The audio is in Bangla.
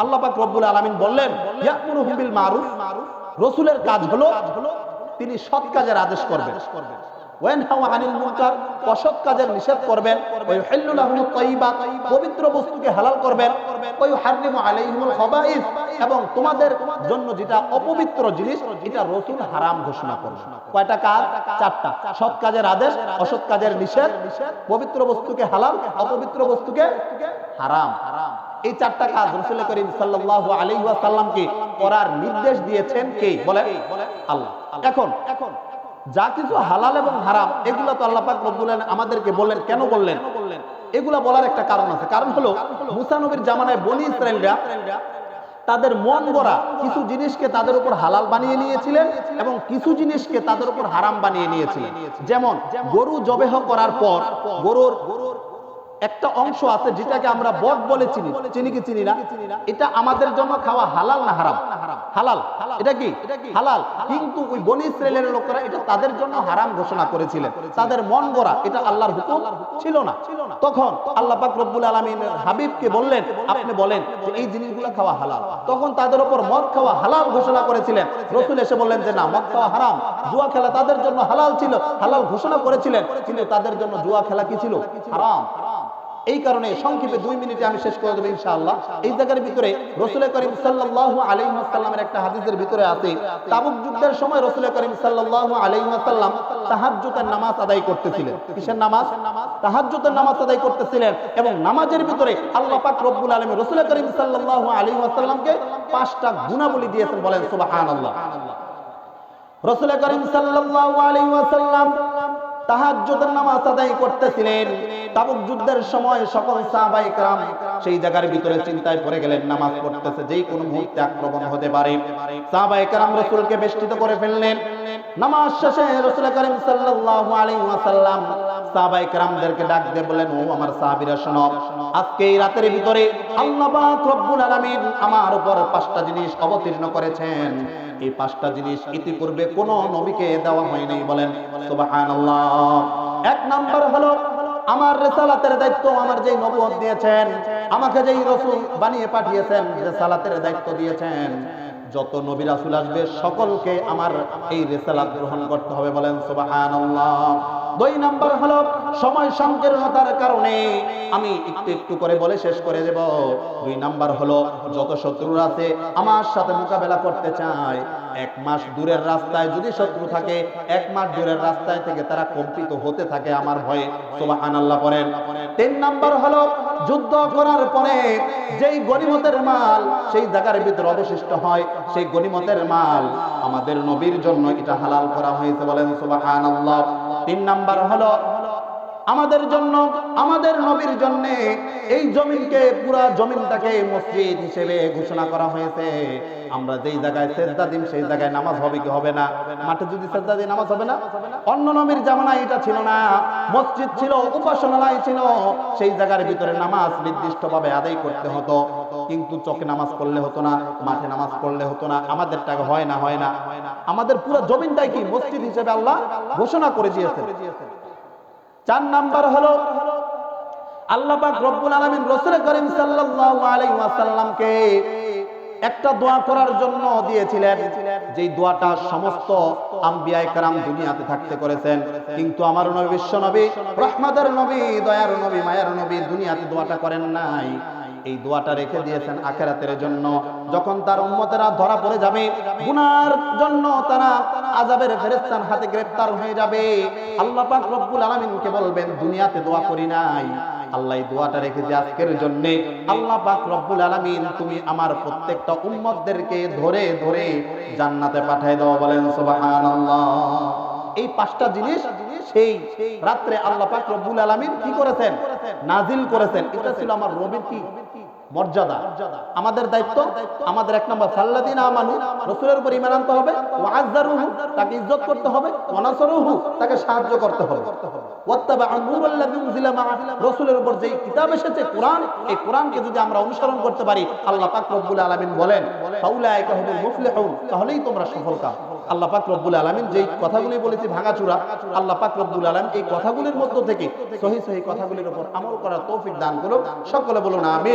আল্লাহ পাক রব্বুল আলামিন বললেন ইয়ামুরুহুম বিল মারুফ, রাসূলের কাজ হলো তিনি সৎ কাজের আদেশ করবেন, ওয়ানহাউ আনিল মুনকার, অসৎ কাজের নিষেধ করবেন, ওয়া ইউহিল্লু লাহুমুত তাইয়্যিবাত, পবিত্র বস্তুকে হালাল করবেন, ওয়া ইউহাররিমু আলাইহিমুল খাবাইস, এবং তোমাদের জন্য যেটা অপবিত্র জিনিস এটা রাসূল হারাম ঘোষণা করবেন। কয়টা কাজ? চারটা। সৎ কাজের আদেশ, অসৎ কাজের নিষেধ, পবিত্র বস্তুকে হালাল, অপবিত্র বস্তুকে হারাম। এই চারটা কাজ রাসূল করিম সাল্লাল্লাহু আলাইহি ওয়াসাল্লামকে করার নির্দেশ দিয়েছেন কে? বলেন আল্লাহ। এখন যা কিছু হালাল এবং হারাম এগুলো তো আল্লাহ পাক রব্বুল আলামিন আমাদেরকে বললেন। কেন বললেন? এগুলা বলার একটা কারণ আছে। কারণ হলো মুসা নবীর জামানায় বনী ইসরাইলরা তাদের মন গড়া কিছু জিনিসকে তাদের উপর হালাল বানিয়ে নিয়েছিলেন এবং কিছু জিনিসকে তাদের উপর হারাম বানিয়ে নিয়েছিলেন। যেমন গরু জবেহ করার পর গরুর একটা অংশ আছে যেটাকে আমরা বট বলে চিনি কি চিনি না, এটা আমাদের জন্য খাওয়া হালাল না হারাম? হালাল। এটা কি হালাল, কিন্তু ওই বনী ইসরাইলের লোকেরা এটা তাদের জন্য হারাম ঘোষণা করেছিলেন। তাদের মন গড়া, এটা আল্লাহর হুকুম ছিল না। তখন আল্লাহ পাক রব্বুল আলামিনের হাবিবকে বললেন আপনি বলেন যে এই জিনিসগুলো খাওয়া হালাল। তখন তাদের উপর মদ খাওয়া হালাল ঘোষণা করেছিলেন। রাসূল এসে বললেন যে না, মদ খাওয়া হারাম। জুয়া খেলা তাদের জন্য হালাল ছিল, হালাল ঘোষণা করেছিলেন, কিন্তু তাদের জন্য জুয়া খেলা কি ছিল? হারাম। এই কারণে সংক্ষেপে 2 মিনিটে আমি শেষ করে দেব ইনশাআল্লাহ। এই জায়গার ভিতরে রাসূল করিম সাল্লাল্লাহু আলাইহি ওয়াসাল্লামের একটা হাদিসের ভিতরে আছে, তাবুক যুদ্ধের সময় রাসূল করিম সাল্লাল্লাহু আলাইহি ওয়াসাল্লাম তাহাজ্জুদের নামাজ আদায় করতেছিলেন। কিসের নামাজ? তাহাজ্জুদের নামাজ আদায় করতেছিলেন এবং নামাজের ভিতরে আল্লাহ পাক রব্বুল আলামিন রাসূল করিম সাল্লাল্লাহু আলাইহি ওয়াসাল্লামকে 5টা গুণাবলী দিয়েছেন। বলেন সুবহানাল্লাহ। রাসূল করিম সাল্লাল্লাহু আলাইহি ওয়াসাল্লাম তাহাজ্জুদের নামাজ আদায় করতেছিলেন। তাবুক যুদ্ধের সময় সকল সাহাবায়ে কেরাম সেই জায়গার ভিতরে চিন্তায় পড়ে গেলেন, নামাজ পড়তেছে, যেই কোনো মুহূর্তে আক্রমণ হতে পারে। সাহাবায়ে কেরাম রাসূলকে বেষ্টিত করে ফেললেন। নামাজ শেষে রাসূল করিম সাল্লাল্লাহু আলাইহি ওয়াসাল্লাম সাহাবায়ে কেরামদেরকে ডাক দিয়ে বলেন, ও আমার সাহাবীরা শোনো, আজকে এই রাতের ভিতরে আল্লাহ পাক রব্বুল আলামিন আমার উপর 5টা জিনিস অবতীর্ণ করেছেন। এই 5টা জিনিস ইতিপূর্বে কোন নবীকে দেওয়া হয়নি। বলেন সুবহানাল্লাহ। 1 নাম্বার হলো আমার রিসালাতের দায়িত্ব, আমার যেই নবুয়ত দিয়েছেন, আমাকে যেই রাসূল বানিয়ে পাঠিয়েছেন, রিসালাতের দায়িত্ব দিয়েছেন, যত নবী রাসূল আসবে সকলকে আমার এই রিসালাত গ্রহণ করতে হবে। বলেন সুবহানাল্লাহ। 2 নাম্বার হলো সময় সংকীর্ণতার কারণে আমি একটু একটু করে বলে শেষ করে দেব। 2 নাম্বার হলো যত শত্রুরা আছে আমার সাথে মোকাবেলা করতে চায়, 1 মাস দূরের রাস্তায় যদি শত্রু থাকে, 1 মাস দূরের রাস্তায় থেকে তারা কম্পিত হতে থাকে আমার ভয়ে। সুবহানাল্লাহ পড়েন। 3 নাম্বার হলো যুদ্ধ করার পরে যেই গনিমতের মাল সেই জায়গার ভিতরে অবশিষ্ট হয়, সেই গনিমতের মাল আমাদের নবীর জন্য এটা হালাল করা হয়েছে। বলেন সুবহানাল্লাহ। 3 নাম্বার হলো আমাদের জন্য, আমাদের নবীর জন্য এই জমিনকে, পুরা জমিনটাকে মসজিদ হিসেবে ঘোষণা করা হয়েছে। আমরা যেই জায়গায় সেজদা দিই সেই জায়গায় নামাজ হবে কি হবে না? মাঠে যদি সেজদা দিই নামাজ হবে না? অন্য নবীর জামানায় এটা ছিল না। মসজিদ ছিল, উপাসনালয় ছিল, সেই জায়গার ভিতরে নামাজ নির্দিষ্টভাবে আদায় করতে হতো, কিন্তু চোখে নামাজ পড়লে হতো না, মাঠে নামাজ পড়লে হতো না। আমাদেরটা হয় না, হয় না। আমাদের পুরো জমিনটাই কি মসজিদ হিসেবে আল্লাহ ঘোষণা করে দিয়েছেন। 4 নাম্বার হলো আল্লাহ পাক রব্বুল আলামিন রাসূল করিম সাল্লাল্লাহু আলাইহি ওয়াসাল্লামকে একটা দোয়া করার জন্য দিয়েছিলেন, যেই দোয়াটা সমস্ত আম্বিয়ায়ে কেরাম দুনিয়াতে থাকতে করেছেন, কিন্তু আমার নবী, বিশ্ব নবী, রহমতের নবী, দয়ার নবী, মায়ার নবী দুনিয়াতে দোয়াটা করেন নাই। এই দোয়াটা রেখে দিয়েছেন আখিরাতের জন্য। যখন তার উম্মতেরা ধরা পড়ে যাবে, গুনার জন্য তারা আযাবের ফেরেশতার হাতে গ্রেফতার হয়ে যাবে, আল্লাহ পাক রব্বুল আলামিনকে বলবেন দুনিয়াতে দোয়া করি নাই, আল্লাহ এই দোয়াটা রেখেছে আজকের জন্য। আল্লাহ পাক রব্বুল আলামিন তুমি আমার প্রত্যেকটা উম্মতদেরকে ধরে ধরে জান্নাতে পাঠিয়ে দাও। বলেন সুবহানাল্লাহ। এই 5টা জিনিস সেই রাত্রে আল্লাহ পাক রব্বুল আলামিন কি করেছেন? নাজিল করেছেন। এটা ছিল আমার নবীর কি মর্যাদা, আমাদের দায়িত্ব। আমাদের 1 নম্বর সাল্লাযিনা আমানু, রাসূলের উপর ঈমান আনতে হবে, ওয়াজ্জারুহু তাকে ইজ্জত করতে হবে, ওয়ানাসরুহু তাকে সাহায্য করতে হবে, ওয়াত্তাবা'আন নূরাল্লাযী উনজিলা মা'আ রাসূলের উপর যেই কিতাব এসেছে কোরআন, এই কোরআনকে যদি আমরা অনুসরণ করতে পারি, আল্লাহ পাক রব্বুল আলামিন বলেন ফাউলাইকা হুমুল মুফলিহুন, তাহলেই তোমরা সফলকাম। আল্লাহ পাক রব্বুল আলামিন যেই কথাগুলি বলেছি ভাঙাচুরা, আল্লাহ পাক রব্বুল আলামিন এই কথাগুলির মধ্য থেকে সহিহ সহিহ কথাগুলির উপর আমল করার তৌফিক দান করুন। সকলে বলুন আমিন।